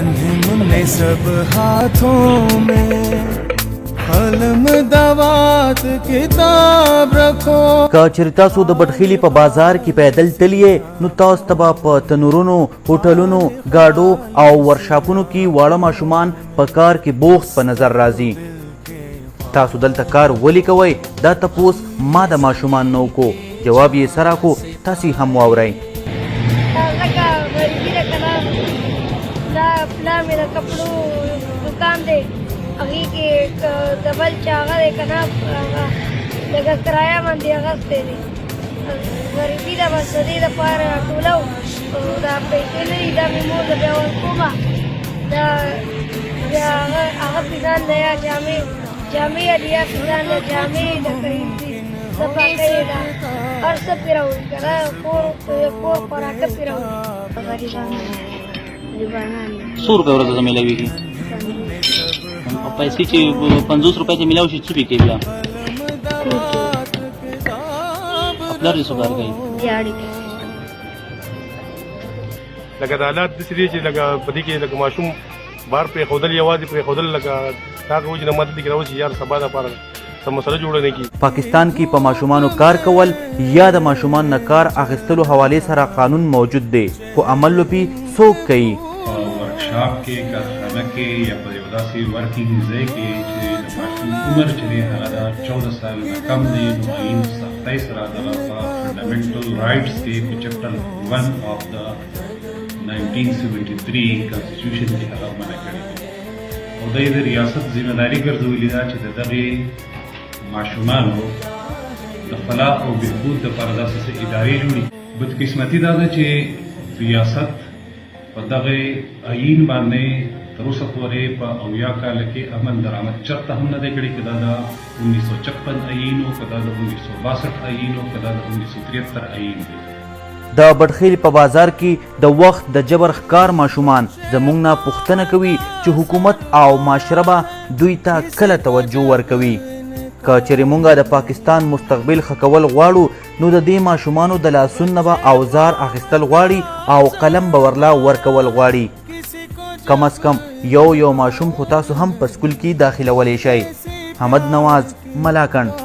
नन्हे मुन्ने सब हाथों में कलम दवात किताब रखो. که چېرې تاسو د بټخیلي په بازار کې پیدل تللی نو تاسو ته به په تنورونو هوټلونو ګاډو او ورکشاپونو کې واړه ماشومان په کار کې بوخت په نظر راځي. تاسو دلته کار ولې کوئ؟ دا تپوس ما د ماشومان نه وکړو، جواب یې سره کو. تاسې هم واورئ. لکه غریبي ده که نه، دا پلار مې د کپړو دوکان دی، هغې کې د بل چې هغه دی که نه لږه کرایه باندې اخیستی دی. غریبي ده، بس د دې دپاره ټولو دا پیسې نه دي، دا مې مور ده بیا ورکومه. دا بیا هغه پیزان دی یا جامې یا پیزان ده، جامې د غریبي صفاقۍ ده، هر څه پرې راوړي که نه، کور خوراکه پرې راوړي. غریبان څو روپۍ ورځ ته میلاوېږي؟ او پیسې چې 50 روپۍ ته میلاو شي څه پې کوي بیا؟ پلار دې څه کار کوي؟ دیاړي لکه د حالات داسې دي چې لکه په دې کې لکه ماشوم بار پرېښودل، یوازې پرېښودل، لکه هغه وجې نه مدد کې راوشي یار سبا دپاره څه مسله جوړه نه کړي. پاکستان کې په ماشومانو کار کول یا د ماشومان نه کار اخیستلو حوالې سره قانون موجود دی، خو عمل پې څوک کوي؟ ورکشاپ کې، کارخانه کې یا په یو داسې ورکینګ ځای کې چې د ماشوم عمر چې دی هغه د 14 سال نه کم دی، نو آئین سختۍ سره دغه په فنډامنټل رایټس کې په چپټر 1 آف د 1973 کانسټیټیوشن کې هغه منع کړی دی. او د ریاست ذمہ داري ګرځولې ده چې د دغې ماشومانو د فلاح او بهبود دپاره داسې ادارې جوړي. بدقسمتي دا ده چې ریاست په دغه آئین باندې تر اوسه پورې په 80 کاله کې عمل درآمد چرته هم نه دی کړی، که دا د 1956 آئین و، که دا د 1962 آئین و، که دا د 1973 آئین دی. د بټخیل په بازار کې د وخت د جبر ښکار ماشومان زموږ نه پوښتنه کوي چې حکومت او معاشره به دوی ته کله توجه ورکوي. که چېرې موږ د پاکستان مستقبل ښه کول غواړو نو د دې ماشومانو د لاسونو به اوزار اخیستل غواړي او قلم به ورله ورکول غواړي. کم از کم یو ماشوم خو تاسو هم په سکول کې داخلولی شئ. حمد نواز، ملاکنډ.